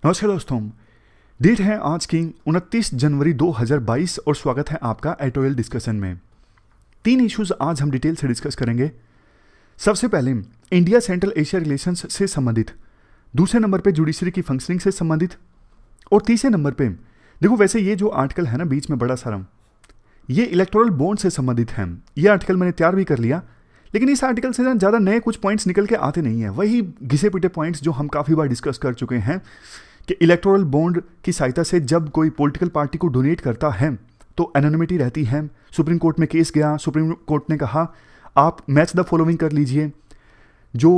नमस्कार दोस्तों। डेट है आज की 29 जनवरी 2022 और स्वागत है आपका एडिटोरियल डिस्कशन में। 3 इश्यूज आज हम डिटेल से डिस्कस करेंगे। सबसे पहले इंडिया सेंट्रल एशिया रिलेशंस से संबंधित, दूसरे नंबर पे जुडिशरी की फंक्शनिंग से संबंधित, और तीसरे नंबर पे देखो वैसे ये जो आर्टिकल है ना बीच में बड़ा सारा, ये इलेक्टोरल बॉन्ड से संबंधित है। ये आर्टिकल मैंने तैयार भी कर लिया, लेकिन इस आर्टिकल से ज़्यादा नए कुछ पॉइंट्स निकल के आते नहीं हैं। वही घिसे पिटे पॉइंट्स जो हम काफ़ी बार डिस्कस कर चुके हैं कि इलेक्टोरल बॉन्ड की सहायता से जब कोई पॉलिटिकल पार्टी को डोनेट करता है तो एनोनिमिटी रहती है। सुप्रीम कोर्ट में केस गया, सुप्रीम कोर्ट ने कहा आप मैच द फॉलोइंग कर लीजिए। जो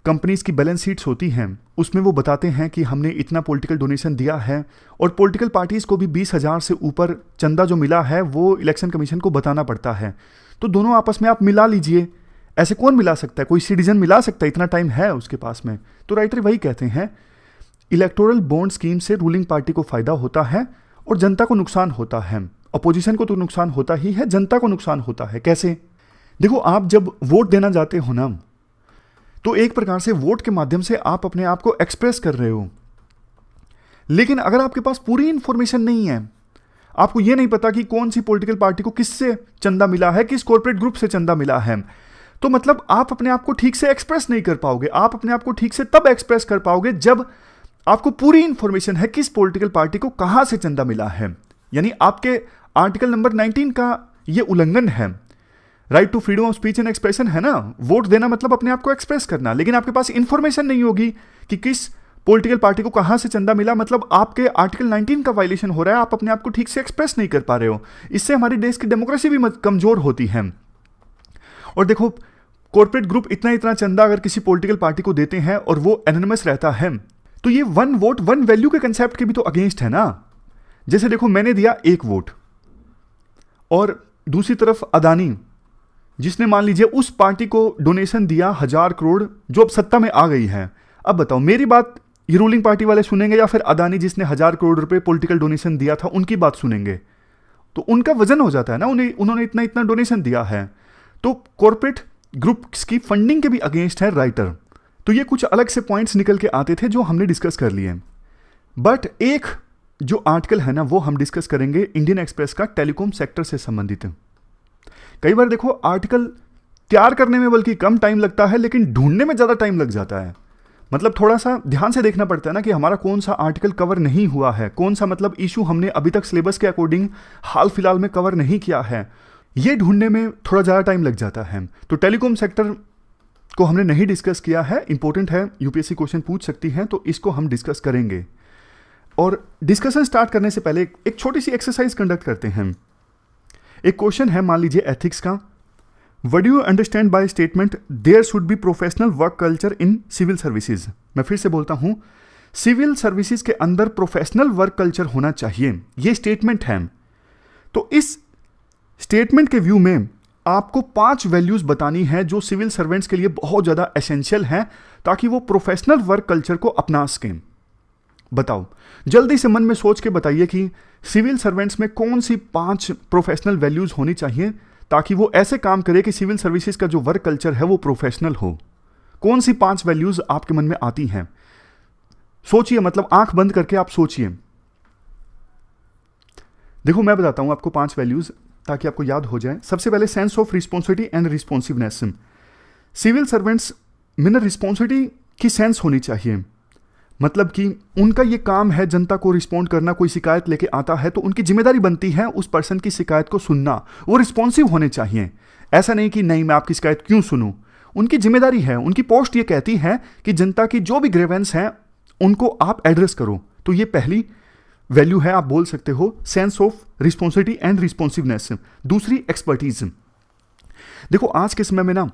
कंपनीज की बैलेंस शीट्स होती हैं उसमें वो बताते हैं कि हमने इतना पॉलिटिकल डोनेशन दिया है, और पॉलिटिकल पार्टीज़ को भी 20,000 से ऊपर चंदा जो मिला है वो इलेक्शन कमीशन को बताना पड़ता है। तो दोनों आपस में आप मिला लीजिए। ऐसे कौन मिला सकता है? कोई सिटीजन मिला सकता है? इतना टाइम है उसके पास में? तो राइटर वही कहते हैं इलेक्टोरल बॉन्ड स्कीम से रूलिंग पार्टी को फायदा होता है और जनता को नुकसान होता है। अपोजिशन को तो नुकसान होता ही है, जनता को नुकसान होता है। कैसे? देखो, आप जब वोट देना जाते हो ना, तो एक प्रकार से वोट के माध्यम से आप अपने आप को एक्सप्रेस कर रहे हो। लेकिन अगर आपके पास पूरी इंफॉर्मेशन नहीं है, आपको यह नहीं पता कि कौन सी पॉलिटिकल पार्टी को किससे चंदा मिला है, किस कॉर्पोरेट ग्रुप से चंदा मिला है, तो मतलब आप अपने आप को ठीक से एक्सप्रेस नहीं कर पाओगे। आप अपने आप को ठीक से तब एक्सप्रेस कर पाओगे जब आपको पूरी इंफॉर्मेशन है किस पॉलिटिकल पार्टी को कहां से चंदा मिला है। यानी आपके आर्टिकल नंबर 19 का यह उल्लंघन है। Right to freedom of speech and expression है ना। वोट देना मतलब अपने आप को एक्सप्रेस करना, लेकिन आपके पास इंफॉर्मेशन नहीं होगी कि किस पॉलिटिकल पार्टी को कहां से चंदा मिला, मतलब आपके आर्टिकल 19 का वायलेशन हो रहा है। आप अपने आप को ठीक से एक्सप्रेस नहीं कर पा रहे हो। इससे हमारे देश की डेमोक्रेसी भी कमजोर होती है। और देखो, कॉर्पोरेट ग्रुप इतना चंदा अगर किसी पॉलिटिकल पार्टी को देते हैं और वो एनोनिमस रहता है, तो ये 1 वोट 1 वैल्यू के कंसेप्ट के भी तो अगेंस्ट है ना। जैसे देखो, मैंने दिया 1 वोट और दूसरी तरफ अदानी, जिसने मान लीजिए उस पार्टी को डोनेशन दिया 1000 करोड़, जो अब सत्ता में आ गई है। अब बताओ, मेरी बात ये रूलिंग पार्टी वाले सुनेंगे या फिर अदानी जिसने 1000 करोड़ रुपए पॉलिटिकल डोनेशन दिया था उनकी बात सुनेंगे? तो उनका वजन हो जाता है ना, उन्होंने इतना डोनेशन दिया है। तो कॉर्पोरेट ग्रुप्स की फंडिंग के भी अगेंस्ट है राइटर। तो ये कुछ अलग से पॉइंट्स निकल के आते थे जो हमने डिस्कस कर लिए। बट एक जो आर्टिकल है ना वो हम डिस्कस करेंगे इंडियन एक्सप्रेस का, टेलीकॉम सेक्टर से संबंधित। कई बार देखो, आर्टिकल तैयार करने में बल्कि कम टाइम लगता है, लेकिन ढूंढने में ज़्यादा टाइम लग जाता है। मतलब थोड़ा सा ध्यान से देखना पड़ता है ना कि हमारा कौन सा आर्टिकल कवर नहीं हुआ है, कौन सा मतलब इशू हमने अभी तक सिलेबस के अकॉर्डिंग हाल फिलहाल में कवर नहीं किया है। ये ढूंढने में थोड़ा ज़्यादा टाइम लग जाता है। तो टेलीकॉम सेक्टर को हमने नहीं डिस्कस किया है, इंपॉर्टेंट है, यूपीएससी क्वेश्चन पूछ सकती है, तो इसको हम डिस्कस करेंगे। और डिस्कशन स्टार्ट करने से पहले एक छोटी सी एक्सरसाइज कंडक्ट करते हैं। एक क्वेश्चन है, मान लीजिए एथिक्स का। What do you understand by statement there should be professional work culture in civil services? मैं फिर से बोलता हूं, सिविल सर्विसेज के अंदर प्रोफेशनल वर्क कल्चर होना चाहिए, ये स्टेटमेंट है। तो इस स्टेटमेंट के व्यू में आपको 5 वैल्यूज बतानी है जो सिविल सर्वेंट्स के लिए बहुत ज्यादा एसेंशियल हैं ताकि वो प्रोफेशनल वर्क कल्चर को अपना सकें। बताओ, जल्दी से मन में सोच के बताइए कि सिविल सर्वेंट्स में कौन सी 5 प्रोफेशनल वैल्यूज होनी चाहिए ताकि वो ऐसे काम करे कि सिविल सर्विसेज का जो वर्क कल्चर है वो प्रोफेशनल हो। कौन सी 5 वैल्यूज आपके मन में आती हैं? सोचिए, मतलब आंख बंद करके आप सोचिए। देखो, मैं बताता हूं आपको 5 वैल्यूज ताकि आपको याद हो जाए। सबसे पहले sense of responsibility and responsiveness. Civil servants में ना रिस्पॉन्सिबिलिटी की सेंस होनी चाहिए, मतलब कि उनका ये काम है जनता को रिस्पॉन्ड करना। कोई शिकायत लेके आता है तो उनकी जिम्मेदारी बनती है उस पर्सन की शिकायत को सुनना। वो रिस्पॉन्सिव होने चाहिए। ऐसा नहीं कि नहीं मैं आपकी शिकायत क्यों सुनूं। उनकी जिम्मेदारी है, उनकी पोस्ट ये कहती है कि जनता की जो भी ग्रीवेंस है उनको आप एड्रेस करो। तो ये पहली वैल्यू है, आप बोल सकते हो, sense of responsibility and responsiveness. दूसरी, एक्सपर्टीज। देखो, आज के समय में ना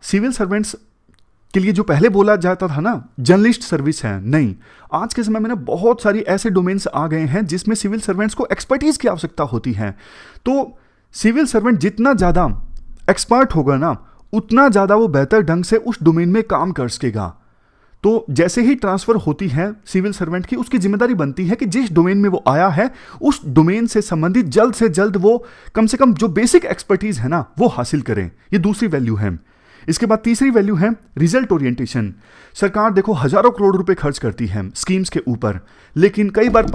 सिविल सर्वेंट्स के लिए जो पहले बोला जाता था ना जर्नलिस्ट सर्विस है, नहीं, आज के समय में ना बहुत सारी ऐसे डोमेन्स आ गए हैं जिसमें सिविल सर्वेंट्स को एक्सपर्टीज की आवश्यकता होती है। तो सिविल सर्वेंट जितना ज़्यादा एक्सपर्ट होगा ना उतना ज़्यादा वो बेहतर ढंग से उस डोमेन में काम कर सकेगा। तो जैसे ही ट्रांसफर होती है सिविल सर्वेंट की, उसकी जिम्मेदारी बनती है कि जिस डोमेन में वो आया है उस डोमेन से संबंधित जल्द से जल्द वो कम से कम जो बेसिक एक्सपर्टीज है ना वो हासिल करें। ये दूसरी वैल्यू है। इसके बाद तीसरी वैल्यू है रिजल्ट ओरिएंटेशन। सरकार देखो हजारों करोड़ रुपए खर्च करती है स्कीम्स के ऊपर, लेकिन कई बार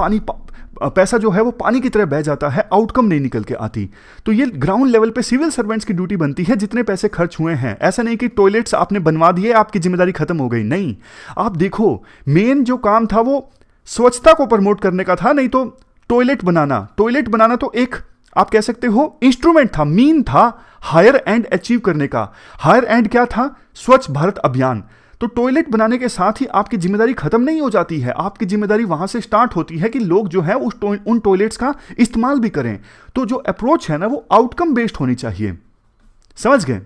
पैसा जो है वो पानी की तरह बह जाता है, आउटकम नहीं निकल के आती। तो ये ग्राउंड लेवल पे सिविल सर्वेंट्स की ड्यूटी बनती है, जितने पैसे खर्च हुए हैं, ऐसा नहीं कि टॉयलेट्स आपने बनवा दिए आपकी जिम्मेदारी खत्म हो गई, नहीं। आप देखो मेन जो काम था वो स्वच्छता को प्रमोट करने का था, नहीं तो टॉयलेट बनाना तो एक आप कह सकते हो इंस्ट्रूमेंट था, मीन था हायर एंड अचीव करने का। हायर एंड क्या था? स्वच्छ भारत अभियान। तो टॉयलेट बनाने के साथ ही आपकी जिम्मेदारी खत्म नहीं हो जाती है, आपकी जिम्मेदारी वहां से स्टार्ट होती है कि लोग जो है उन टॉयलेट्स का इस्तेमाल भी करें। तो जो अप्रोच है ना वो आउटकम बेस्ड होनी चाहिए, समझ गए?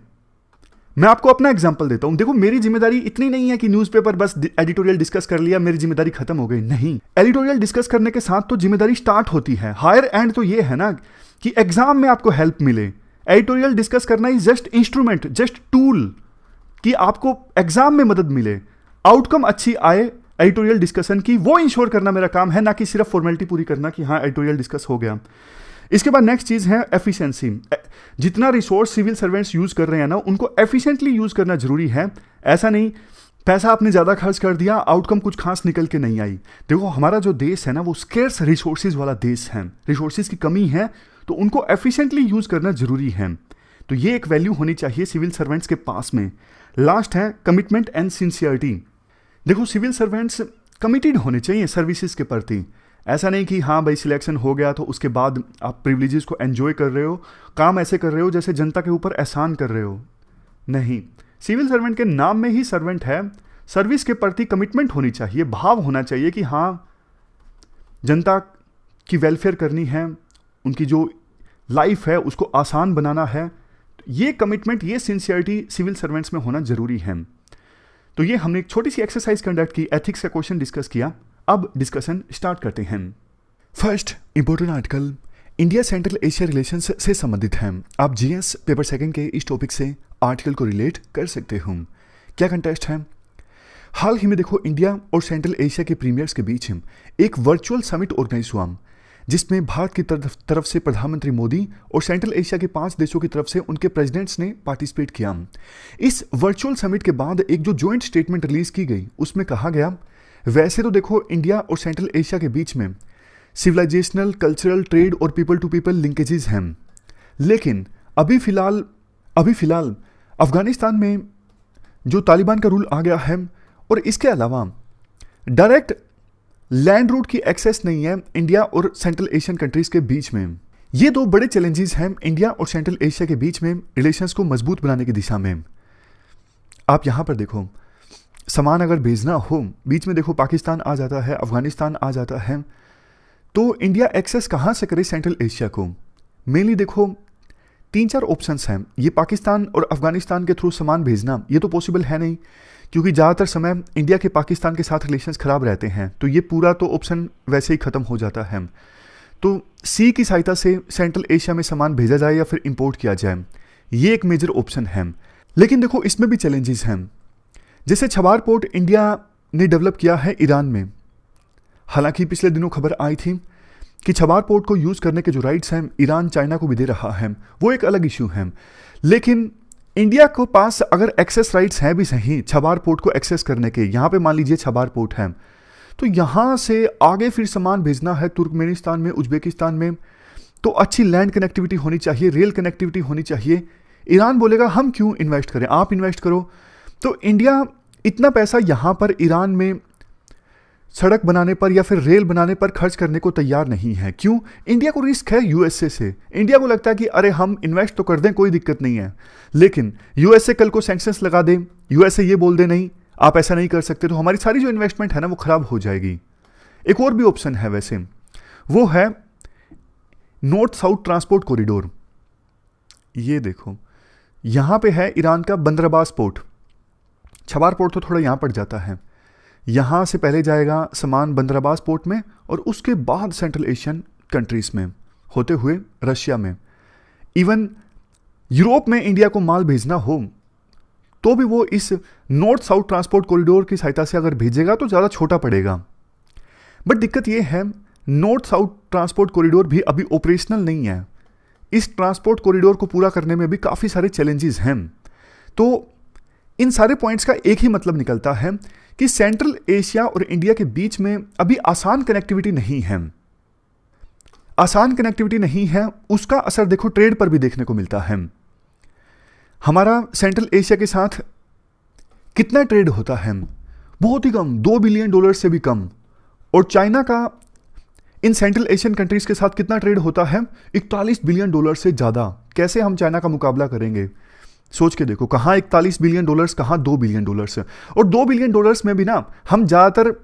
मैं आपको अपना एग्जांपल देता हूं। देखो मेरी जिम्मेदारी इतनी नहीं है कि न्यूज़पेपर बस एडिटोरियल डिस्कस कर लिया मेरी जिम्मेदारी खत्म हो गई, नहीं। एडिटोरियल डिस्कस करने के साथ तो जिम्मेदारी स्टार्ट होती है। हायर एंड तो ये है ना कि एग्जाम में आपको हेल्प मिले। एडिटोरियल डिस्कस करना is just instrument, just tool कि आपको एग्जाम में मदद मिले, आउटकम अच्छी आए एडिटोरियल डिस्कशन की, वो इंश्योर करना मेरा काम है, ना कि सिर्फ फॉर्मेलिटी पूरी करना कि हाँ एडिटोरियल डिस्कस हो गया। इसके बाद नेक्स्ट चीज है एफिशिएंसी। जितना रिसोर्स सिविल सर्वेंट्स यूज कर रहे हैं ना उनको एफिशिएंटली यूज करना जरूरी है। ऐसा नहीं पैसा आपने ज्यादा खर्च कर दिया, आउटकम कुछ खास निकल के नहीं आई। देखो हमारा जो देश है ना वो स्केर्स रिसोर्सेज वाला देश है, रिसोर्सेज की कमी है, तो उनको एफिशिएंटली यूज करना जरूरी है। तो ये एक वैल्यू होनी चाहिए सिविल सर्वेंट्स के पास में। लास्ट है कमिटमेंट एंड सिंसियरिटी। देखो सिविल सर्वेंट्स कमिटेड होने चाहिए सर्विसेज के प्रति। ऐसा नहीं कि हाँ भाई सिलेक्शन हो गया तो उसके बाद आप प्रिविलेजेस को एंजॉय कर रहे हो, काम ऐसे कर रहे हो जैसे जनता के ऊपर एहसान कर रहे हो, नहीं। सिविल सर्वेंट के नाम में ही सर्वेंट है, सर्विस के प्रति कमिटमेंट होनी चाहिए, भाव होना चाहिए कि हाँ जनता की वेलफेयर करनी है, उनकी जो लाइफ है उसको आसान बनाना है। ये कमिटमेंट, ये सिंसियरिटी सिविल सर्वेंट्स में होना जरूरी है। तो ये हमने एक छोटी सी एक्सरसाइज कंडक्ट की, एथिक्स का क्वेश्चन डिस्कस किया। अब डिस्कशन स्टार्ट करते हैं। First important article India central Asia relations से संबंधित है। आप जीएस पेपर सेकंड के इस टॉपिक से आर्टिकल को रिलेट कर सकते हो। क्या कंटेस्ट है? हाल ही में देखो इंडिया और सेंट्रल एशिया के प्रीमियर्स के बीच एक वर्चुअल समिट ऑर्गेनाइज हुआ, जिसमें भारत की तरफ से प्रधानमंत्री मोदी और सेंट्रल एशिया के 5 देशों की तरफ से उनके प्रेसिडेंट्स ने पार्टिसिपेट किया। इस वर्चुअल समिट के बाद एक जो ज्वाइंट स्टेटमेंट रिलीज की गई उसमें कहा गया, वैसे तो देखो इंडिया और सेंट्रल एशिया के बीच में सिविलाइजेशनल, कल्चरल, ट्रेड और पीपल टू पीपल लिंकेजेस हैं, लेकिन अभी फिलहाल अफगानिस्तान में जो तालिबान का रूल आ गया है और इसके अलावा डायरेक्ट लैंड रूट की एक्सेस नहीं है इंडिया और सेंट्रल एशियन कंट्रीज के बीच में। ये 2 बड़े चैलेंजेस हैं इंडिया और सेंट्रल एशिया के बीच में रिलेशंस को मजबूत बनाने की दिशा में। आप यहां पर देखो सामान अगर भेजना हो, बीच में देखो पाकिस्तान आ जाता है, अफगानिस्तान आ जाता है, तो इंडिया एक्सेस कहां से करे सेंट्रल एशिया को? मेनली देखो 3-4 ऑप्शंस हैं। ये पाकिस्तान और अफगानिस्तान के थ्रू सामान भेजना ये तो पॉसिबल है नहीं, क्योंकि ज़्यादातर समय इंडिया के पाकिस्तान के साथ रिलेशंस खराब रहते हैं, तो ये पूरा तो ऑप्शन वैसे ही ख़त्म हो जाता है। तो सी की सहायता से सेंट्रल एशिया में सामान भेजा जाए या फिर इंपोर्ट किया जाए, ये एक मेजर ऑप्शन है। लेकिन देखो इसमें भी चैलेंजेस हैं। जैसे छबार पोर्ट इंडिया ने डेवलप किया है ईरान में। हालांकि पिछले दिनों खबर आई थी कि छबार पोर्ट को यूज़ करने के जो राइट्स हैं ईरान चाइना को भी दे रहा है, वो एक अलग इशू है। लेकिन इंडिया को पास अगर एक्सेस राइट्स हैं भी सही छबार पोर्ट को एक्सेस करने के, यहाँ पे मान लीजिए छबार पोर्ट है, तो यहाँ से आगे फिर सामान भेजना है तुर्कमेनिस्तान में, उज्बेकिस्तान में, तो अच्छी लैंड कनेक्टिविटी होनी चाहिए, रेल कनेक्टिविटी होनी चाहिए। ईरान बोलेगा हम क्यों इन्वेस्ट करें, आप इन्वेस्ट करो। तो इंडिया इतना पैसा यहाँ पर ईरान में सड़क बनाने पर या फिर रेल बनाने पर खर्च करने को तैयार नहीं है। क्यों? इंडिया को रिस्क है यूएसए से। इंडिया को लगता है कि अरे हम इन्वेस्ट तो कर दें, कोई दिक्कत नहीं है, लेकिन यूएसए कल को सैंक्शंस लगा दे, यूएसए ये बोल दे नहीं आप ऐसा नहीं कर सकते, तो हमारी सारी जो इन्वेस्टमेंट है ना वो खराब हो जाएगी। एक और भी ऑप्शन है वैसे, वो है नॉर्थ साउथ ट्रांसपोर्ट कॉरिडोर। ये देखो यहां पे है ईरान का बंदरअब्बास पोर्ट, छबार पोर्ट तो थोड़ा यहां पड़ जाता है, यहां से पहले जाएगा सामान बंदरअब्बास पोर्ट में और उसके बाद सेंट्रल एशियन कंट्रीज में होते हुए रशिया में। इवन यूरोप में इंडिया को माल भेजना हो तो भी वो इस नॉर्थ साउथ ट्रांसपोर्ट कॉरिडोर की सहायता से अगर भेजेगा तो ज़्यादा छोटा पड़ेगा। बट दिक्कत ये है नॉर्थ साउथ ट्रांसपोर्ट कॉरिडोर भी अभी ऑपरेशनल नहीं है। इस ट्रांसपोर्ट कॉरिडोर को पूरा करने में भी काफ़ी सारे चैलेंजेस हैं। तो इन सारे पॉइंट्स का एक ही मतलब निकलता है कि सेंट्रल एशिया और इंडिया के बीच में अभी आसान कनेक्टिविटी नहीं है। आसान कनेक्टिविटी नहीं है, उसका असर देखो ट्रेड पर भी देखने को मिलता है। हमारा सेंट्रल एशिया के साथ कितना ट्रेड होता है? बहुत ही कम, $2 बिलियन से भी कम। और चाइना का इन सेंट्रल एशियन कंट्रीज के साथ कितना ट्रेड होता है? $41 बिलियन से ज़्यादा। कैसे हम चाइना का मुकाबला करेंगे? सोच के देखो, कहाँ $41 बिलियन, कहाँ $2 बिलियन। और $2 बिलियन में भी ना हम ज़्यादातर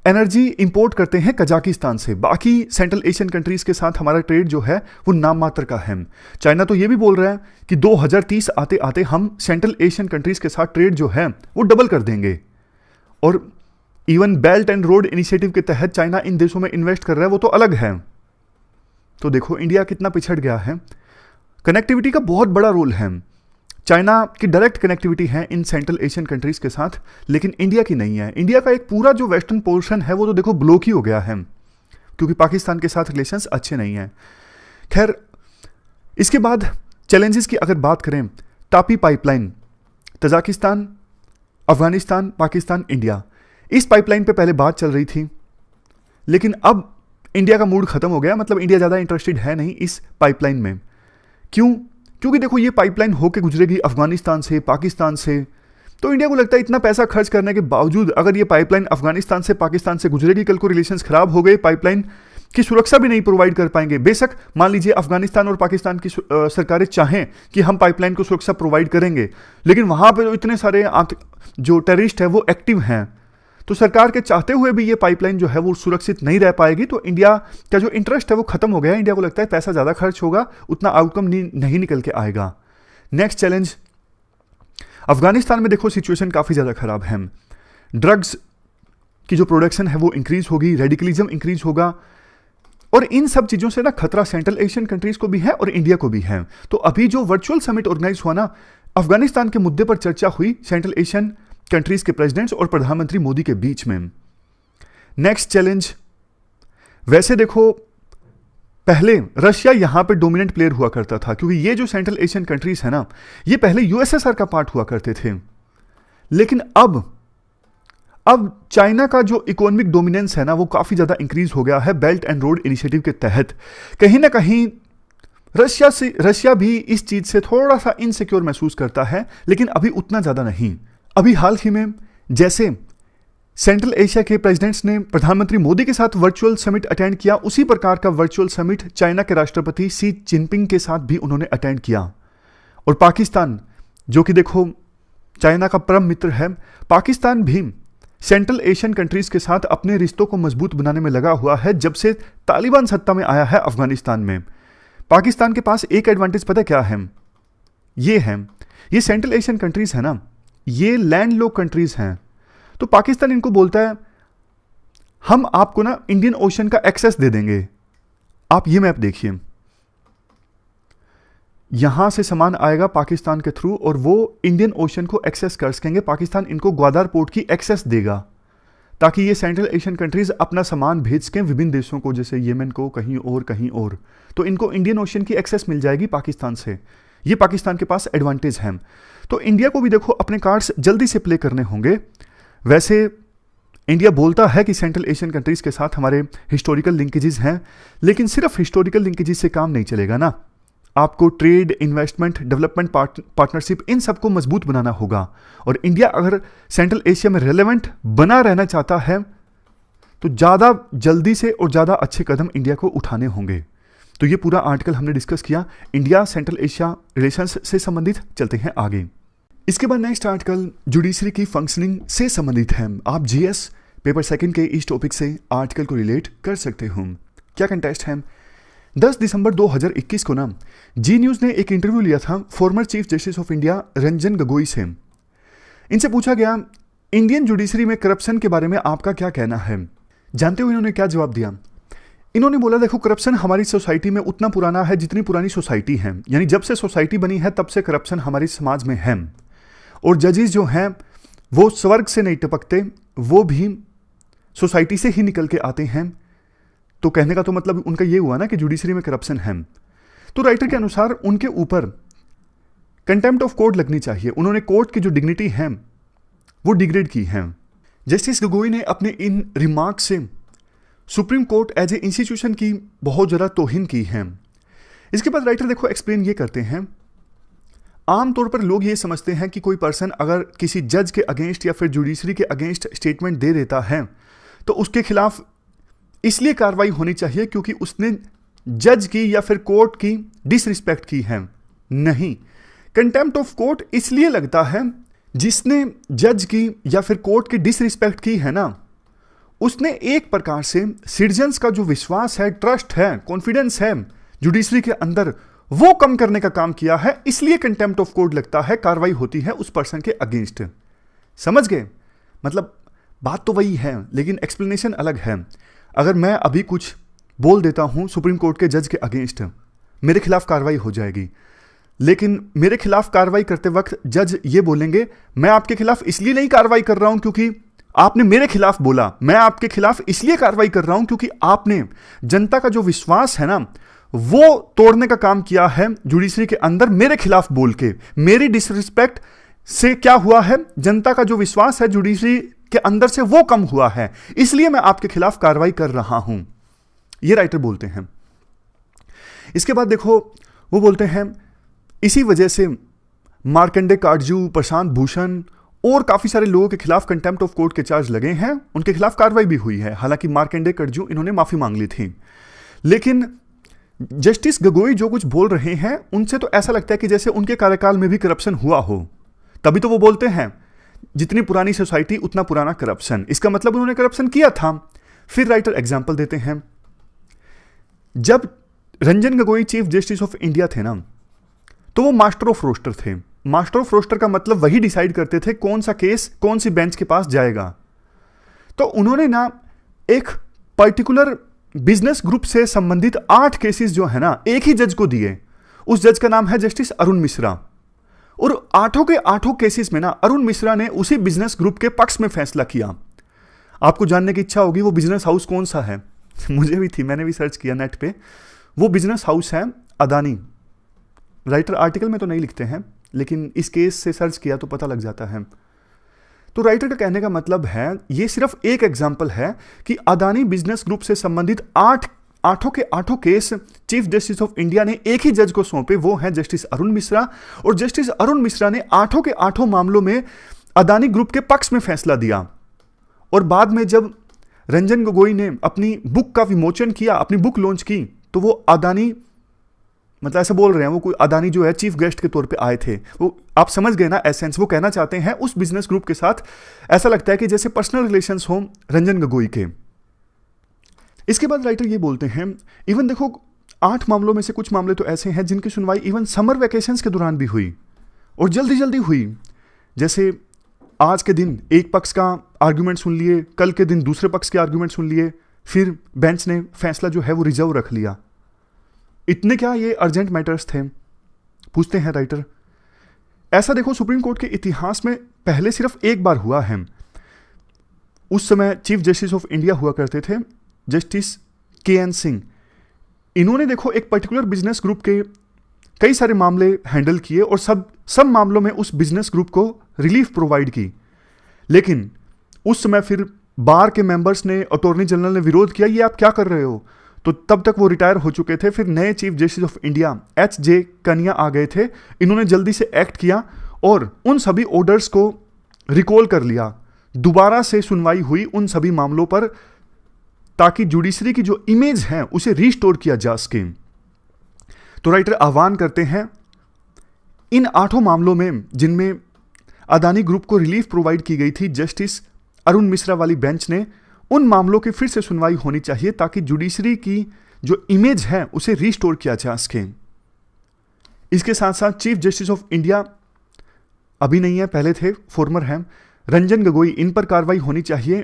एनर्जी इंपोर्ट करते हैं कजाकिस्तान से। बाकी सेंट्रल एशियन कंट्रीज के साथ हमारा ट्रेड जो है वो नाम मात्र का है। चाइना तो ये भी बोल रहा है कि 2030 आते आते हम सेंट्रल एशियन कंट्रीज के साथ ट्रेड जो है वो डबल कर देंगे। और even belt and road initiative के तहत चाइना इन देशों में इन्वेस्ट कर रहा है, वो तो अलग है। तो देखो इंडिया कितना पिछड़ गया है। कनेक्टिविटी का बहुत बड़ा रोल है। चाइना की डायरेक्ट कनेक्टिविटी है इन सेंट्रल एशियन कंट्रीज के साथ, लेकिन इंडिया की नहीं है। इंडिया का एक पूरा जो वेस्टर्न पोर्शन है वो तो देखो ब्लॉक ही हो गया है, क्योंकि पाकिस्तान के साथ रिलेशंस अच्छे नहीं हैं। खैर, इसके बाद चैलेंजेस की अगर बात करें, Tapi pipeline, Tajikistan, Afghanistan, Pakistan, India, इस पाइपलाइन पे पहले बात चल रही थी, लेकिन अब इंडिया का मूड खत्म हो गया। मतलब इंडिया ज़्यादा इंटरेस्टेड है नहीं इस पाइपलाइन में। क्यों? क्योंकि देखो ये पाइपलाइन होके गुजरेगी अफगानिस्तान से, पाकिस्तान से। तो इंडिया को लगता है इतना पैसा खर्च करने के बावजूद अगर ये पाइपलाइन अफगानिस्तान से, पाकिस्तान से गुजरेगी, कल को रिलेशंस खराब हो गए, पाइपलाइन की सुरक्षा भी नहीं प्रोवाइड कर पाएंगे। बेशक मान लीजिए अफगानिस्तान और पाकिस्तान की सरकारें चाहें कि हम पाइपलाइन को सुरक्षा प्रोवाइड करेंगे, लेकिन वहां पर इतने सारे जो टेररिस्ट है वो एक्टिव हैं, तो सरकार के चाहते हुए भी ये पाइपलाइन जो है वो सुरक्षित नहीं रह पाएगी। तो इंडिया का जो इंटरेस्ट है वो खत्म हो गया। इंडिया को लगता है पैसा ज़्यादा खर्च होगा, उतना आउटकम नहीं निकल के आएगा। नेक्स्ट चैलेंज, अफगानिस्तान में देखो सिचुएशन काफ़ी ज़्यादा खराब है। ड्रग्स की जो प्रोडक्शन है वो इंक्रीज होगी, रेडिकलिज्म इंक्रीज होगा, और इन सब चीज़ों से ना खतरा सेंट्रल एशियन कंट्रीज को भी है और इंडिया को भी है। तो अभी जो वर्चुअल समिट ऑर्गेनाइज हुआ ना, अफगानिस्तान के मुद्दे पर चर्चा हुई सेंट्रल एशियन कंट्रीज के प्रेसिडेंट्स और प्रधानमंत्री मोदी के बीच में। नेक्स्ट चैलेंज, वैसे देखो पहले रशिया यहां पे डोमिनेंट प्लेयर हुआ करता था, क्योंकि ये जो सेंट्रल एशियन कंट्रीज है ना, ये पहले यूएसएसआर का पार्ट हुआ करते थे। लेकिन अब चाइना का जो इकोनॉमिक डोमिनेंस है ना वो काफी ज्यादा इंक्रीज हो गया है बेल्ट एंड रोड इनिशिएटिव के तहत। कहीं ना कहीं रशिया भी इस चीज से थोड़ा सा इनसिक्योर महसूस करता है, लेकिन अभी उतना ज्यादा नहीं। अभी हाल ही में जैसे सेंट्रल एशिया के प्रेसिडेंट्स ने प्रधानमंत्री मोदी के साथ वर्चुअल समिट अटेंड किया, उसी प्रकार का वर्चुअल समिट चाइना के राष्ट्रपति शी जिनपिंग के साथ भी उन्होंने अटेंड किया। और पाकिस्तान, जो कि देखो चाइना का परम मित्र है, पाकिस्तान भी सेंट्रल एशियन कंट्रीज के साथ अपने रिश्तों को मजबूत बनाने में लगा हुआ है जब से तालिबान सत्ता में आया है अफगानिस्तान में। पाकिस्तान के पास एक एडवांटेज पता क्या है? ये सेंट्रल एशियन कंट्रीज है ना, ये लैंड लॉक कंट्रीज हैं। तो पाकिस्तान इनको बोलता है हम आपको ना इंडियन ओशन का एक्सेस दे देंगे। आप ये मैप देखिए, यहां से सामान आएगा पाकिस्तान के थ्रू और वो इंडियन ओशन को एक्सेस कर सकेंगे। पाकिस्तान इनको ग्वादर पोर्ट की एक्सेस देगा ताकि ये सेंट्रल एशियन कंट्रीज अपना सामान भेज सकें विभिन्न देशों को, जैसे येमेन को, कहीं और। तो इनको इंडियन ओशन की एक्सेस मिल जाएगी पाकिस्तान से। ये पाकिस्तान के पास एडवांटेज है। तो इंडिया को भी देखो अपने कार्ड्स जल्दी से प्ले करने होंगे। वैसे इंडिया बोलता है कि सेंट्रल एशियन कंट्रीज के साथ हमारे हिस्टोरिकल लिंकेजेस हैं, लेकिन सिर्फ हिस्टोरिकल लिंकेजेस से काम नहीं चलेगा ना। आपको ट्रेड, इन्वेस्टमेंट, डेवलपमेंट पार्टनरशिप, इन सबको मजबूत बनाना होगा। और इंडिया अगर सेंट्रल एशिया में रेलेवेंट बना रहना चाहता है तो ज़्यादा जल्दी से और ज़्यादा अच्छे कदम इंडिया को उठाने होंगे। तो ये पूरा आर्टिकल हमने डिस्कस किया इंडिया सेंट्रल एशिया रिलेशंस से संबंधित। चलते हैं आगे। इसके बाद नेक्स्ट आर्टिकल जुडिशरी की फंक्शनिंग से संबंधित है। आप जीएस पेपर सेकंड के इस टॉपिक से आर्टिकल को रिलेट कर सकते हो। क्या कंटेस्ट है? 10 दिसंबर 2021 को ना जी न्यूज़ ने एक इंटरव्यू लिया था former chief justice of India Ranjan Gogoi से। इनसे पूछा गया इंडियन जुडिशरी में करप्शन के बारे में आपका क्या कहना है। जानते हो इन्होंने क्या जवाब दिया? इन्होंने बोला देखो करप्शन हमारी सोसाइटी में उतना पुराना है जितनी पुरानी सोसाइटी है, यानी जब से सोसाइटी बनी है तब से करप्शन हमारे समाज में है। और जजेस जो हैं वो स्वर्ग से नहीं टपकते, वो भी सोसाइटी से ही निकल के आते हैं। तो कहने का तो मतलब उनका ये हुआ ना कि जुडिशरी में करप्शन है। तो राइटर के अनुसार उनके ऊपर कंटेम्प्ट ऑफ कोर्ट लगनी चाहिए। उन्होंने कोर्ट की जो डिग्निटी है वो डिग्रेड की है। जस्टिस गोगोई ने अपने इन रिमार्क से supreme court as a institution की बहुत ज़्यादा तौहीन की है। इसके बाद राइटर देखो एक्सप्लेन ये करते हैं, आमतौर पर लोग ये समझते हैं कि कोई पर्सन अगर किसी जज के अगेंस्ट या फिर जुडिशरी के अगेंस्ट स्टेटमेंट दे देता है तो उसके खिलाफ इसलिए कार्रवाई होनी चाहिए क्योंकि उसने जज की या फिर कोर्ट की डिसरिस्पेक्ट की है। नहीं, कंटेम्प्ट ऑफ कोर्ट इसलिए लगता है जिसने जज की या फिर कोर्ट की डिसरिस्पेक्ट की है ना, उसने एक प्रकार से सिटीजन्स का जो विश्वास है, ट्रस्ट है, कॉन्फिडेंस है जुडिशरी के अंदर, वो कम करने का काम किया है। इसलिए कंटेम्प्ट ऑफ कोर्ट लगता है, कार्रवाई होती है उस पर्सन के अगेंस्ट। समझ गए? मतलब बात तो वही है लेकिन एक्सप्लेनेशन अलग है। अगर मैं अभी कुछ बोल देता हूं सुप्रीम कोर्ट के जज के अगेंस्ट, मेरे खिलाफ कार्रवाई हो जाएगी, लेकिन मेरे खिलाफ कार्रवाई करते वक्त जज ये बोलेंगे मैं आपके खिलाफ इसलिए नहीं कार्रवाई कर रहा हूं क्योंकि आपने मेरे खिलाफ बोला, मैं आपके खिलाफ इसलिए कार्रवाई कर रहा हूं क्योंकि आपने जनता का जो विश्वास है ना वो तोड़ने का काम किया है जुडिशरी के अंदर मेरे खिलाफ बोल के। मेरी डिसरिस्पेक्ट से क्या हुआ है, जनता का जो विश्वास है जुडिशरी के अंदर से वो कम हुआ है, इसलिए मैं आपके खिलाफ कार्रवाई कर रहा हूं, ये राइटर बोलते हैं। इसके बाद देखो वो बोलते हैं इसी वजह से मार्कंडे काटजू, प्रशांत भूषण और काफी सारे लोगों के खिलाफ कंटेम्प्ट ऑफ कोर्ट के चार्ज लगे हैं, उनके खिलाफ कार्रवाई भी हुई है। हालांकि मार्कंडे काटजू इन्होंने माफी मांग ली थी, लेकिन जस्टिस गोगोई जो कुछ बोल रहे हैं उनसे तो ऐसा लगता है कि जैसे उनके कार्यकाल में भी करप्शन हुआ हो। तभी तो वो बोलते हैं जितनी पुरानी सोसाइटी उतना पुराना करप्शन, इसका मतलब उन्होंने करप्शन किया था। फिर राइटर एग्जाम्पल देते हैं, जब Ranjan Gogoi chief justice of India थे ना, तो वो मास्टर ऑफ रोस्टर थे। मास्टर ऑफ रोस्टर का मतलब वही डिसाइड करते थे कौन सा केस कौन सी बेंच के पास जाएगा। तो उन्होंने ना एक पर्टिकुलर बिजनेस ग्रुप से संबंधित 8 केसेस जो है ना एक ही जज को दिए। उस जज का नाम है जस्टिस अरुण मिश्रा, और 8 के 8 केसेस में ना अरुण मिश्रा ने उसी बिजनेस ग्रुप के पक्ष में फैसला किया। आपको जानने की इच्छा होगी वो बिजनेस हाउस कौन सा है? मुझे भी थी, मैंने भी सर्च किया नेट पे। वो बिजनेस हाउस है अदानी। राइटर आर्टिकल में तो नहीं लिखते हैं, लेकिन इस केस से सर्च किया तो पता लग जाता है। तो राइटर का कहने का मतलब है ये सिर्फ एक एग्जाम्पल है कि अदानी बिजनेस ग्रुप से संबंधित 8 के 8 case chief justice of India ने एक ही जज को सौंपे, वो है जस्टिस अरुण मिश्रा। और जस्टिस अरुण मिश्रा ने 8 के 8 मामलों में अदानी ग्रुप के पक्ष में फैसला दिया। और बाद में जब रंजन गोगोई ने अपनी बुक का विमोचन किया, अपनी बुक लॉन्च की, तो वो अदानी, मतलब ऐसा बोल रहे हैं वो कोई अदानी जो है चीफ गेस्ट के तौर पे आए थे। वो आप समझ गए ना एसेंस, वो कहना चाहते हैं उस बिजनेस ग्रुप के साथ ऐसा लगता है कि जैसे पर्सनल रिलेशंस हो रंजन गोगोई के। इसके बाद राइटर ये बोलते हैं इवन देखो 8 मामलों में से कुछ मामले तो ऐसे हैं जिनकी सुनवाई इवन समर वैकेशंस के दौरान भी हुई और जल्दी जल्दी हुई। जैसे आज के दिन एक पक्ष का आर्ग्यूमेंट सुन लिए, कल के दिन दूसरे पक्ष के आर्ग्यूमेंट सुन लिए, फिर बेंच ने फैसला जो है वो रिजर्व रख लिया। इतने क्या ये अर्जेंट मैटर्स थे? पूछते हैं राइटर। ऐसा देखो सुप्रीम कोर्ट के इतिहास में पहले सिर्फ एक बार हुआ है। उस समय चीफ जस्टिस ऑफ इंडिया हुआ करते थे जस्टिस KN सिंह। इन्होंने देखो एक पर्टिकुलर बिजनेस ग्रुप के कई सारे मामले हैंडल किए और सब मामलों में उस बिजनेस ग्रुप को रिलीफ प्रोवाइड की। लेकिन उस समय फिर बार के मेंबर्स ने, अटॉर्नी जनरल ने विरोध किया, ये आप क्या कर रहे हो? तो तब तक वो रिटायर हो चुके थे। फिर नए chief justice of India HJ कनिया आ गए थे। इन्होंने जल्दी से एक्ट किया और उन सभी ऑर्डर्स को रिकॉल कर लिया। दोबारा से सुनवाई हुई उन सभी मामलों पर ताकि जुडिशरी की जो इमेज है उसे रिस्टोर किया जा सके। तो राइटर आह्वान करते हैं इन 8 मामलों में जिनमें अदानी ग्रुप को रिलीफ प्रोवाइड की गई थी जस्टिस अरुण मिश्रा वाली बेंच ने, उन मामलों की फिर से सुनवाई होनी चाहिए ताकि जुडिशरी की जो इमेज है उसे रिस्टोर किया जा सके। इसके साथ साथ चीफ जस्टिस ऑफ इंडिया अभी नहीं है, पहले थे, फॉर्मर हैं, रंजन गोगोई, इन पर कार्रवाई होनी चाहिए।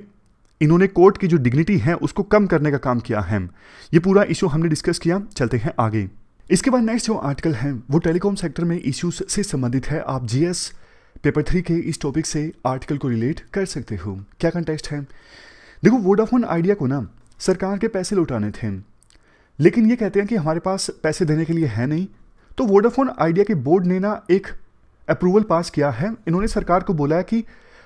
इन्होंने कोर्ट की जो डिग्निटी है उसको कम करने का काम किया है। ये पूरा इशू हमने डिस्कस किया। चलते हैं आगे। इसके बाद नेक्स्ट जो आर्टिकल है वो टेलीकॉम सेक्टर में इश्यूज से संबंधित है। आप GS पेपर 3 के इस टॉपिक से आर्टिकल को रिलेट कर सकते हो। क्या कंटेक्स्ट है? देखो वोडाफोन आइडिया को ना सरकार के पैसे लौटाने थे, लेकिन ये कहते हैं कि हमारे पास पैसे देने के लिए है नहीं। तो वोडाफोन आइडिया के बोर्ड ने ना एक अप्रूवल पास किया है। इन्होंने सरकार को बोला है कि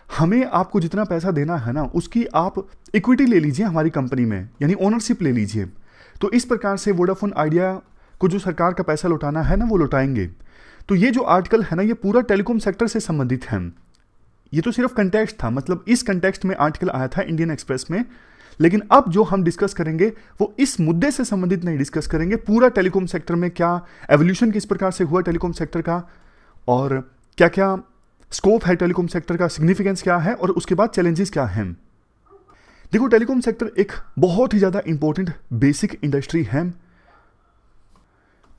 हमें आपको जितना पैसा देना है ना, उसकी आप इक्विटी ले लीजिए हमारी कंपनी में, यानी ओनरशिप ले लीजिए। तो इस प्रकार से वोडाफोन आइडिया को जो सरकार का पैसा लौटाना है ना, वो लौटाएंगे। तो ये जो आर्टिकल है ना, ये पूरा टेलीकॉम सेक्टर से संबंधित है। ये तो सिर्फ कंटेक्स्ट था, मतलब इस कंटेक्स्ट में आर्टिकल आया था इंडियन एक्सप्रेस में। लेकिन अब जो हम डिस्कस करेंगे वो इस मुद्दे से संबंधित नहीं डिस्कस करेंगे, पूरा टेलीकॉम सेक्टर में क्या एवोल्यूशन किस प्रकार से हुआ टेलीकॉम सेक्टर का, और क्या क्या स्कोप है टेलीकॉम सेक्टर का, सिग्निफिकेंस क्या है, और उसके बाद चैलेंजेस क्या हैं। देखो, टेलीकॉम सेक्टर एक बहुत ही ज़्यादा इंपॉर्टेंट बेसिक इंडस्ट्री है।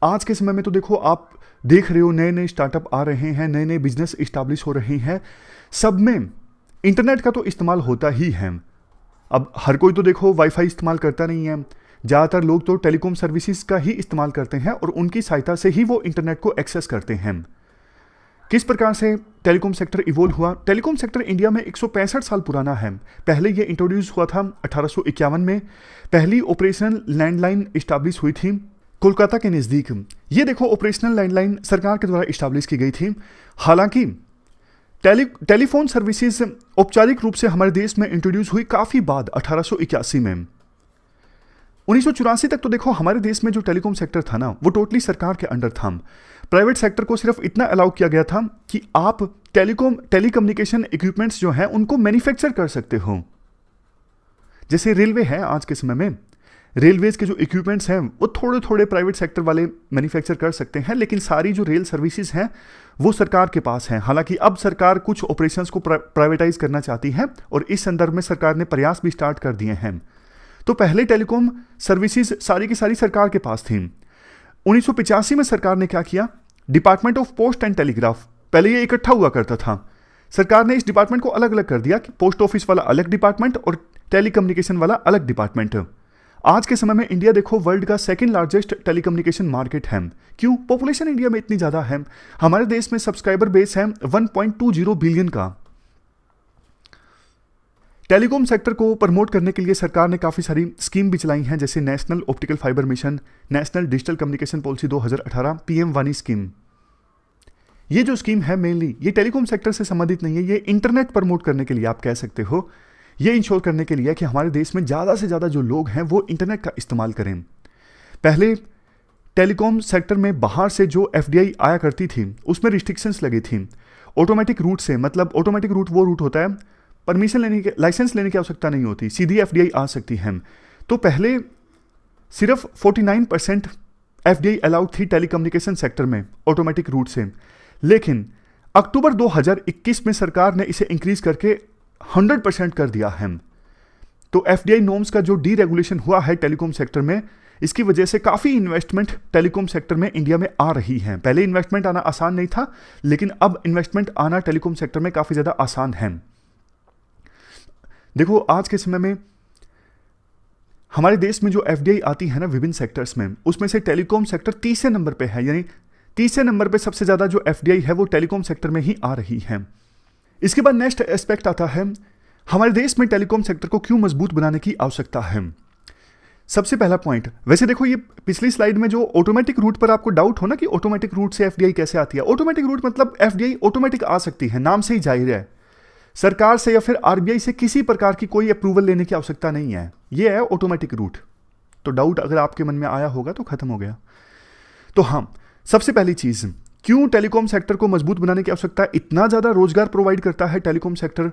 आज के समय में तो देखो, आप देख रहे हो नए नए स्टार्टअप आ रहे हैं, नए नए बिजनेस इस्टेब्लिश हो रहे हैं, सब में इंटरनेट का तो इस्तेमाल होता ही है। अब हर कोई तो देखो वाईफाई इस्तेमाल करता नहीं है, ज़्यादातर लोग तो टेलीकॉम सर्विसेज का ही इस्तेमाल करते हैं और उनकी सहायता से ही वो इंटरनेट को एक्सेस करते हैं। किस प्रकार से टेलीकॉम सेक्टर इवोल्व हुआ? टेलीकॉम सेक्टर इंडिया में 165 साल पुराना है। पहले ये इंट्रोड्यूस हुआ था 1851 में। पहली ऑपरेशनल लैंडलाइन इस्टेब्लिश हुई थी कोलकाता के नज़दीक। ये देखो, ऑपरेशनल लैंडलाइन सरकार के द्वारा इस्टेब्लिश की गई थी। हालांकि टेलीफोन सर्विसेज औपचारिक रूप से हमारे देश में इंट्रोड्यूस हुई काफ़ी बाद, 1881 में। 1984 तक तो देखो हमारे देश में जो टेलीकॉम सेक्टर था ना, वो टोटली सरकार के अंडर था। प्राइवेट सेक्टर को सिर्फ इतना अलाउ किया गया था कि आप टेलीकम्युनिकेशन इक्विपमेंट्स जो हैं उनको मैन्युफैक्चर कर सकते हो। जैसे रेलवे है आज के समय में, रेलवेज के जो इक्विपमेंट्स हैं वो थोड़े थोड़े प्राइवेट सेक्टर वाले मैन्युफैक्चर कर सकते हैं, लेकिन सारी जो रेल सर्विसेज हैं वो सरकार के पास हैं। हालांकि अब सरकार कुछ ऑपरेशंस को प्राइवेटाइज करना चाहती है और इस संदर्भ में सरकार ने प्रयास भी स्टार्ट कर दिए हैं। तो पहले टेलीकॉम सर्विसेज सारी की सारी सरकार के पास थी। 1985 में सरकार ने क्या किया? Department of post and telegraph, पहले ये इकट्ठा हुआ करता था, सरकार ने इस डिपार्टमेंट को अलग अलग कर दिया कि पोस्ट ऑफिस वाला अलग डिपार्टमेंट और टेलीकम्युनिकेशन वाला अलग डिपार्टमेंट। आज के समय में इंडिया देखो वर्ल्ड का सेकंड लार्जेस्ट टेलीकम्युनिकेशन मार्केट है। क्यों? पॉपुलेशन इंडिया में इतनी ज़्यादा है। हमारे देश में सब्सक्राइबर बेस है 1.20 बिलियन का। टेलीकॉम सेक्टर को प्रमोट करने के लिए सरकार ने काफ़ी सारी स्कीम भी चलाई हैं, जैसे national optical fibre mission, national digital communication policy 2018, PM वानी स्कीम। ये जो स्कीम है मेनली ये टेलीकॉम सेक्टर से संबंधित नहीं है, ये इंटरनेट प्रमोट करने के लिए आप कह सकते हो। ये इंश्योर करने के लिए कि हमारे देश में ज़्यादा से ज़्यादा जो लोग हैं वो इंटरनेट का इस्तेमाल करें। पहले टेलीकॉम सेक्टर में बाहर से जो एफडीआई आया करती थी उसमें रिस्ट्रिक्शंस लगी थी ऑटोमेटिक रूट से। मतलब ऑटोमेटिक रूट वो रूट होता है परमिशन लेने के, लाइसेंस लेने की आवश्यकता नहीं होती, सीधी एफडीआई आ सकती है। तो पहले सिर्फ 49% एफडीआई अलाउड थी टेलीकम्युनिकेशन सेक्टर में ऑटोमेटिक रूट से, लेकिन अक्टूबर 2021 में सरकार ने इसे इंक्रीज करके 100% कर दिया है। तो एफडीआई नॉर्म्स का जो डीरेगुलेशन हुआ है टेलीकॉम सेक्टर में, इसकी वजह से काफ़ी इन्वेस्टमेंट टेलीकॉम सेक्टर में इंडिया में आ रही है। पहले इन्वेस्टमेंट आना आसान नहीं था, लेकिन अब इन्वेस्टमेंट आना टेलीकॉम सेक्टर में काफ़ी ज़्यादा आसान है। देखो आज के समय में हमारे देश में जो एफडीआई आती है ना विभिन्न सेक्टर्स में, उसमें से टेलीकॉम सेक्टर तीसरे नंबर पे है, यानी तीसरे नंबर पे सबसे ज़्यादा जो एफडीआई है वो टेलीकॉम सेक्टर में ही आ रही है। इसके बाद नेक्स्ट एस्पेक्ट आता है हमारे देश में टेलीकॉम सेक्टर को क्यों मजबूत बनाने की आवश्यकता है। सबसे पहला पॉइंट, वैसे देखो ये पिछली स्लाइड में जो ऑटोमेटिक रूट पर आपको डाउट हो ना कि ऑटोमेटिक रूट से एफडीआई कैसे आती है, ऑटोमेटिक रूट मतलब एफडीआई ऑटोमेटिक आ सकती है, नाम से ही जाहिर है। सरकार से या फिर आरबीआई से किसी प्रकार की कोई अप्रूवल लेने की आवश्यकता नहीं है, ये है ऑटोमेटिक रूट। तो डाउट अगर आपके मन में आया होगा तो खत्म हो गया। तो हाँ, सबसे पहली चीज, क्यों टेलीकॉम सेक्टर को मजबूत बनाने की आवश्यकता है? इतना ज्यादा रोजगार प्रोवाइड करता है टेलीकॉम सेक्टर,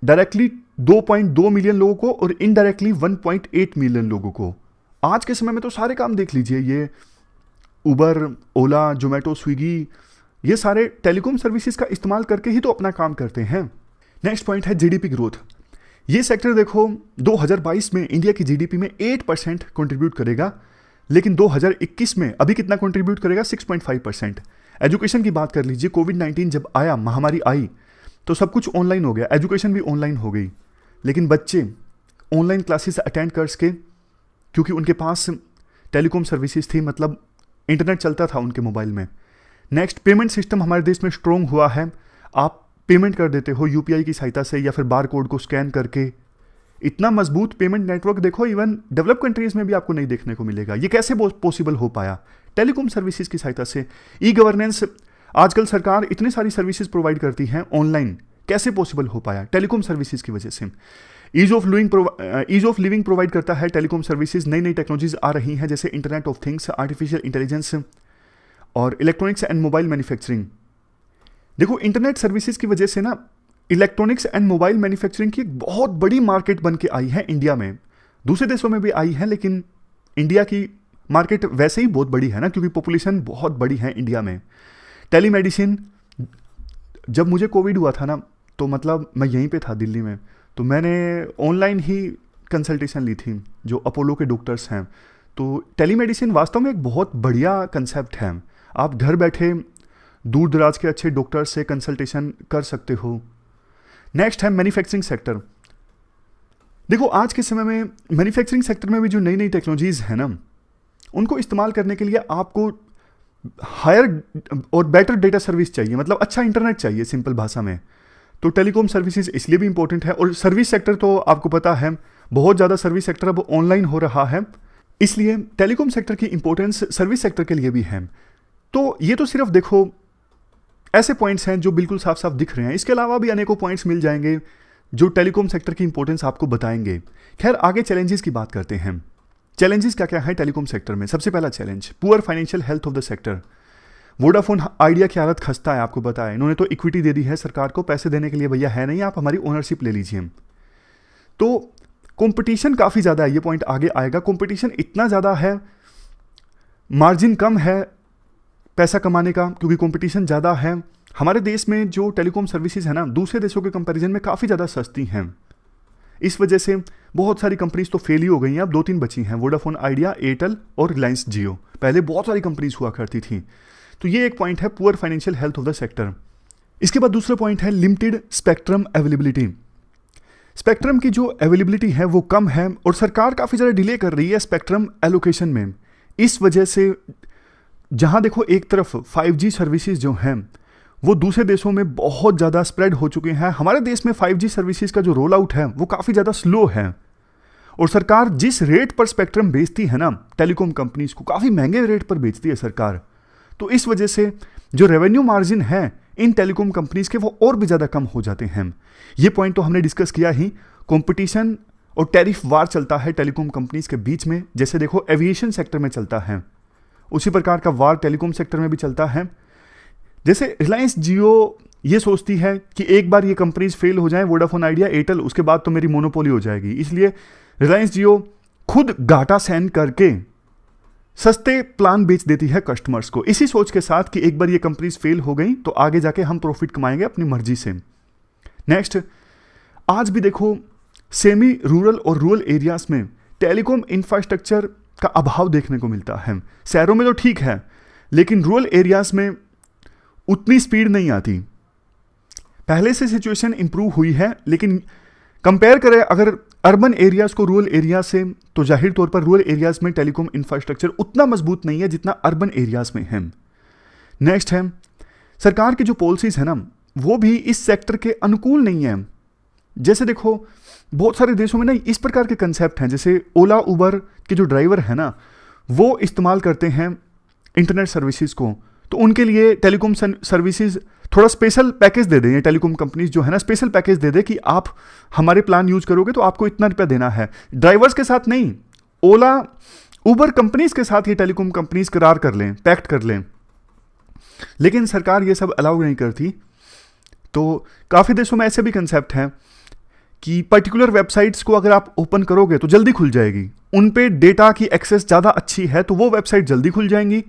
डायरेक्टली 2.2 मिलियन लोगों को और इनडायरेक्टली 1.8 मिलियन लोगों को। आज के समय में तो सारे काम देख लीजिए, ये उबर, ओला, जोमेटो, स्विगी, ये सारे टेलीकॉम सर्विसेज का इस्तेमाल करके ही तो अपना काम करते हैं। नेक्स्ट पॉइंट है जीडीपी ग्रोथ। ये सेक्टर देखो 2022 में इंडिया की जीडीपी में 8% कंट्रीब्यूट करेगा, लेकिन 2021 में अभी कितना कंट्रीब्यूट करेगा? 6.5%। एजुकेशन की बात कर लीजिए, कोविड-19 जब आया, महामारी आई, तो सब कुछ ऑनलाइन हो गया, एजुकेशन भी ऑनलाइन हो गई, लेकिन बच्चे ऑनलाइन क्लासेस अटेंड कर सके क्योंकि उनके पास टेलीकॉम सर्विसेज थी, मतलब इंटरनेट चलता था उनके मोबाइल में। नेक्स्ट, पेमेंट सिस्टम हमारे देश में स्ट्रॉन्ग हुआ है। आप पेमेंट कर देते हो यूपीआई की सहायता से या फिर बार कोड को स्कैन करके। इतना मजबूत पेमेंट नेटवर्क देखो इवन डेवलप कंट्रीज में भी आपको नहीं देखने को मिलेगा। ये कैसे पॉसिबल हो पाया? टेलीकॉम सर्विसेज की सहायता से। ई गवर्नेंस आजकल सरकार इतनी सारी सर्विसेज प्रोवाइड करती हैं ऑनलाइन, कैसे पॉसिबल हो पाया? टेलीकॉम सर्विसेज की वजह से। ईज ऑफ लिविंग प्रोवाइड करता है टेलीकॉम सर्विसेज। नई नई टेक्नोलॉजीज आ रही हैं जैसे internet of things, artificial intelligence और इलेक्ट्रॉनिक्स एंड मोबाइल मैन्युफैक्चरिंग। देखो, इंटरनेट सर्विसेज की वजह से ना इलेक्ट्रॉनिक्स एंड मोबाइल मैन्युफैक्चरिंग की एक बहुत बड़ी मार्केट बन के आई है इंडिया में। दूसरे देशों में भी आई है, लेकिन इंडिया की मार्केट वैसे ही बहुत बड़ी है ना, क्योंकि पॉपुलेशन बहुत बड़ी है इंडिया में। टेलीमेडिसिन, जब मुझे कोविड हुआ था ना, तो मतलब मैं यहीं पे था दिल्ली में, तो मैंने ऑनलाइन ही कंसल्टेशन ली थी जो अपोलो के डॉक्टर्स हैं। तो टेलीमेडिसिन वास्तव में एक बहुत बढ़िया कंसेप्ट है। आप घर बैठे दूर दराज के अच्छे डॉक्टर से कंसल्टेशन कर सकते हो। नेक्स्ट है मैन्युफैक्चरिंग सेक्टर। देखो, आज के समय में मैन्युफैक्चरिंग सेक्टर में भी जो नई नई टेक्नोलॉजीज है ना, उनको इस्तेमाल करने के लिए आपको हायर और बेटर डेटा सर्विस चाहिए, मतलब अच्छा इंटरनेट चाहिए सिंपल भाषा में। तो टेलीकॉम सर्विसेज इसलिए भी इंपॉर्टेंट है। और सर्विस सेक्टर तो आपको पता है, बहुत ज़्यादा सर्विस सेक्टर अब ऑनलाइन हो रहा है, इसलिए टेलीकॉम सेक्टर की इंपॉर्टेंस सर्विस सेक्टर के लिए भी है। तो ये तो सिर्फ देखो ऐसे पॉइंट्स हैं जो बिल्कुल साफ साफ दिख रहे हैं। इसके अलावा भी अनेकों पॉइंट्स मिल जाएंगे जो टेलीकॉम सेक्टर की इंपॉर्टेंस आपको बताएंगे। खैर, आगे चैलेंजेस की बात करते हैं। चैलेंजेस क्या क्या है टेलीकॉम सेक्टर में? सबसे पहला challenge, poor financial health of the sector. Vodafone idea की हालत खस्ता है, आपको पता है। इन्होंने तो इक्विटी दे दी है सरकार को, पैसे देने के लिए भैया है नहीं, आप हमारी ओनरशिप ले लीजिए। तो कंपटीशन काफ़ी ज़्यादा है, ये पॉइंट आगे आएगा। कंपटीशन इतना ज़्यादा है, मार्जिन कम है पैसा कमाने का, क्योंकि कंपटीशन ज़्यादा है। हमारे देश में जो टेलीकॉम सर्विसेज है ना, दूसरे देशों के कंपैरिजन में काफ़ी ज़्यादा सस्ती हैं। इस वजह से बहुत सारी कंपनीज तो फेल ही हो गई हैं, अब 2-3 बची हैं, वोडाफोन आइडिया, एयरटेल और रिलायंस जियो। पहले बहुत सारी कंपनीज हुआ करती थी। तो ये एक पॉइंट है, poor financial health of the sector. इसके बाद दूसरा पॉइंट है लिमिटेड स्पेक्ट्रम अवेलेबिलिटी। स्पेक्ट्रम की जो अवेलेबिलिटी है वो कम है और सरकार काफ़ी ज़्यादा डिले कर रही है स्पेक्ट्रम एलोकेशन में। इस वजह से जहां देखो एक तरफ 5G सर्विसेज जो हैं वो दूसरे देशों में बहुत ज़्यादा स्प्रेड हो चुके हैं, हमारे देश में 5G सर्विसेज का जो रोल आउट है वो काफ़ी ज़्यादा स्लो है। और सरकार जिस रेट पर स्पेक्ट्रम बेचती है ना टेलीकॉम कंपनीज को, काफ़ी महंगे रेट पर बेचती है सरकार। तो इस वजह से जो रेवेन्यू मार्जिन है इन टेलीकॉम कंपनीज के वो और भी ज़्यादा कम हो जाते हैं। ये पॉइंट तो हमने डिस्कस किया ही। कंपटीशन और टैरिफ वार चलता है टेलीकॉम कंपनीज के बीच में, जैसे देखो एविएशन सेक्टर में चलता है, उसी प्रकार का वार टेलीकॉम सेक्टर में भी चलता है। जैसे रिलायंस जियो ये सोचती है कि एक बार ये कंपनीज फेल हो जाएं, वोडाफोन आइडिया, एयरटेल, उसके बाद तो मेरी मोनोपोली हो जाएगी। इसलिए रिलायंस जियो खुद घाटा सहन करके सस्ते प्लान बेच देती है कस्टमर्स को, इसी सोच के साथ कि एक बार ये कंपनीज फेल हो गई तो आगे जाके हम प्रॉफिट कमाएंगे अपनी मर्जी से। नेक्स्ट, आज भी देखो सेमी रूरल और रूरल एरियाज में टेलीकॉम इंफ्रास्ट्रक्चर का अभाव देखने को मिलता है। शहरों में तो ठीक है, लेकिन रूरल एरियाज में उतनी स्पीड नहीं आती। पहले से सिचुएशन इंप्रूव हुई है, लेकिन कंपेयर करें अगर अर्बन एरियाज को रूरल एरिया से, तो जाहिर तौर पर रूरल एरियाज में टेलीकॉम इंफ्रास्ट्रक्चर उतना मजबूत नहीं है जितना अर्बन एरियाज में है। नेक्स्ट है, सरकार की जो पॉलिसीज है ना वो भी इस सेक्टर के अनुकूल नहीं है। जैसे देखो बहुत सारे देशों में ना इस प्रकार के कंसेप्ट हैं, जैसे ओला उबर के जो ड्राइवर है ना वो इस्तेमाल करते हैं इंटरनेट सर्विसेज को, तो उनके लिए टेलीकॉम सर्विसेज थोड़ा स्पेशल पैकेज दे दें। टेलीकॉम कंपनीज जो है ना स्पेशल पैकेज दे दे कि आप हमारे प्लान यूज करोगे तो आपको इतना रुपया देना है। ड्राइवर्स के साथ नहीं, ओला उबर कंपनीज के साथ ये टेलीकॉम कंपनीज करार कर लें, पैक्ट कर लें, लेकिन सरकार ये सब अलाउ नहीं करती। तो काफ़ी देशों में ऐसे भी कंसेप्ट हैं कि पर्टिकुलर वेबसाइट्स को अगर आप ओपन करोगे तो जल्दी खुल जाएगी, उन पे डेटा की एक्सेस ज़्यादा अच्छी है तो वो वेबसाइट जल्दी खुल जाएंगी।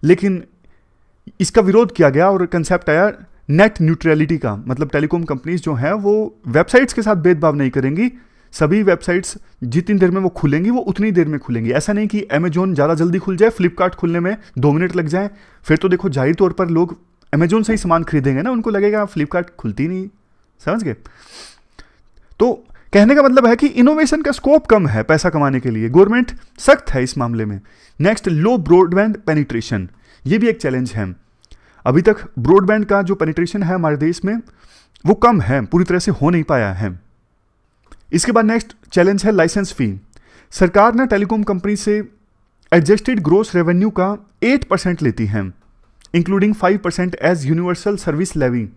लेकिन इसका विरोध किया गया और कंसेप्ट आया नेट न्यूट्रलिटी का, मतलब टेलीकॉम कंपनीज जो हैं वो वेबसाइट्स के साथ भेदभाव नहीं करेंगी, सभी वेबसाइट्स जितनी देर में वो खुलेंगी वो उतनी देर में खुलेंगी। ऐसा नहीं कि अमेजोन ज़्यादा जल्दी खुल जाए, फ्लिपकार्ट खुलने में 2 मिनट लग जाए, फिर तो देखो जाहिर तौर पर लोग अमेजोन से ही सामान खरीदेंगे ना, उनको लगेगा फ्लिपकार्ट खुलती नहीं। समझ गए? तो कहने का मतलब है कि इनोवेशन का स्कोप कम है पैसा कमाने के लिए, गवर्नमेंट सख्त है इस मामले में। नेक्स्ट, लो ब्रॉडबैंड पेनिट्रेशन, ये भी एक चैलेंज है। अभी तक ब्रॉडबैंड का जो पेनिट्रेशन है हमारे देश में वो कम है, पूरी तरह से हो नहीं पाया है। इसके बाद नेक्स्ट चैलेंज है लाइसेंस फी। सरकार ना टेलीकॉम कंपनी से एडजस्टेड ग्रोस रेवेन्यू का 8% लेती है। Including 5% as universal service levy.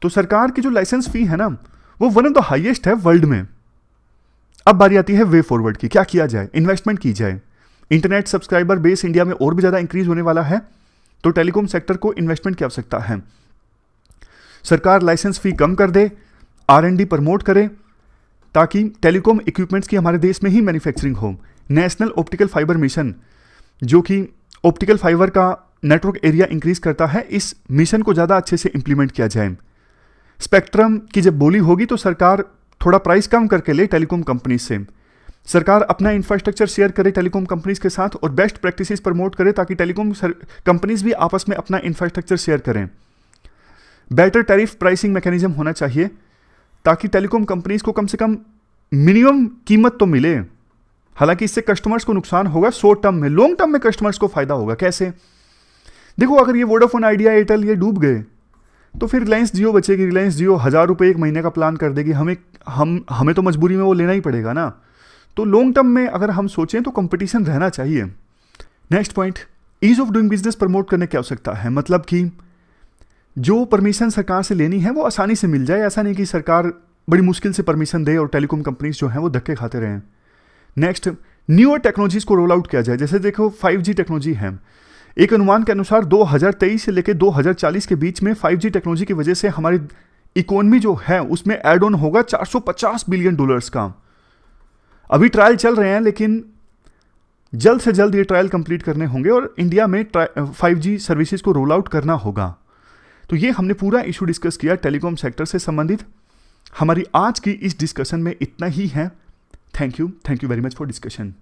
तो सरकार की जो लाइसेंस फी है ना, वो वन ऑफ द हाईएस्ट है वर्ल्ड में। अब बारी आती है वे फॉरवर्ड की, क्या किया जाए, इन्वेस्टमेंट की जाए। इंटरनेट सब्सक्राइबर बेस इंडिया में और भी ज़्यादा इंक्रीज होने वाला है, तो टेलीकॉम सेक्टर को इन्वेस्टमेंट की आवश्यकता है। सरकार लाइसेंस फी कम कर दे, R&D प्रमोट करे, ताकि टेलीकॉम इक्विपमेंट्स की हमारे देश में ही मैन्युफैक्चरिंग हो। नेशनल ऑप्टिकल फाइबर मिशन, जो कि ऑप्टिकल फाइबर का नेटवर्क एरिया इंक्रीज करता है, इस मिशन को ज़्यादा अच्छे से इंप्लीमेंट किया जाए। स्पेक्ट्रम की जब बोली होगी तो सरकार थोड़ा प्राइस कम करके ले टेलीकॉम कंपनीज से। सरकार अपना इंफ्रास्ट्रक्चर शेयर करे टेलीकॉम कंपनीज के साथ और बेस्ट प्रैक्टिसेस प्रमोट करे, ताकि टेलीकॉम कंपनीज भी आपस में अपना इंफ्रास्ट्रक्चर शेयर करें। बेटर टैरिफ प्राइसिंग मैकेनिज्म होना चाहिए, ताकि टेलीकॉम कंपनीज को कम से कम मिनिमम कीमत तो मिले। हालांकि इससे कस्टमर्स को नुकसान होगा शॉर्ट टर्म में, लॉन्ग टर्म में कस्टमर्स को फायदा होगा। कैसे? देखो, अगर ये वोडाफोन, आइडिया, एयरटेल ये डूब गए तो फिर रिलायंस जियो बचेगी। रिलायंस जियो 1000 रुपये एक महीने का प्लान कर देगी, हमें तो मजबूरी में वो लेना ही पड़ेगा ना। तो लॉन्ग टर्म में अगर हम सोचें तो कंपटीशन रहना चाहिए। Next point, ease of doing business promote करने की आवश्यकता है। मतलब कि जो परमिशन सरकार से लेनी है वो आसानी से मिल जाए, ऐसा नहीं कि सरकार बड़ी मुश्किल से परमिशन दे और टेलीकॉम कंपनीज जो हैं वो धक्के खाते रहें। नेक्स्ट, न्यूअर टेक्नोलॉजीज को रोल आउट किया जाए। जैसे देखो 5G टेक्नोलॉजी है, एक अनुमान के अनुसार 2023 से लेकर 2040 के बीच में 5G टेक्नोलॉजी की वजह से हमारी इकोनॉमी जो है उसमें एड ऑन होगा $450 बिलियन का। अभी ट्रायल चल रहे हैं, लेकिन जल्द से जल्द ये ट्रायल कंप्लीट करने होंगे और इंडिया में 5G सर्विसेज को रोल आउट करना होगा। तो ये हमने पूरा इशू डिस्कस किया टेलीकॉम सेक्टर से संबंधित। हमारी आज की इस डिस्कशन में इतना ही है। Thank you very much for discussion.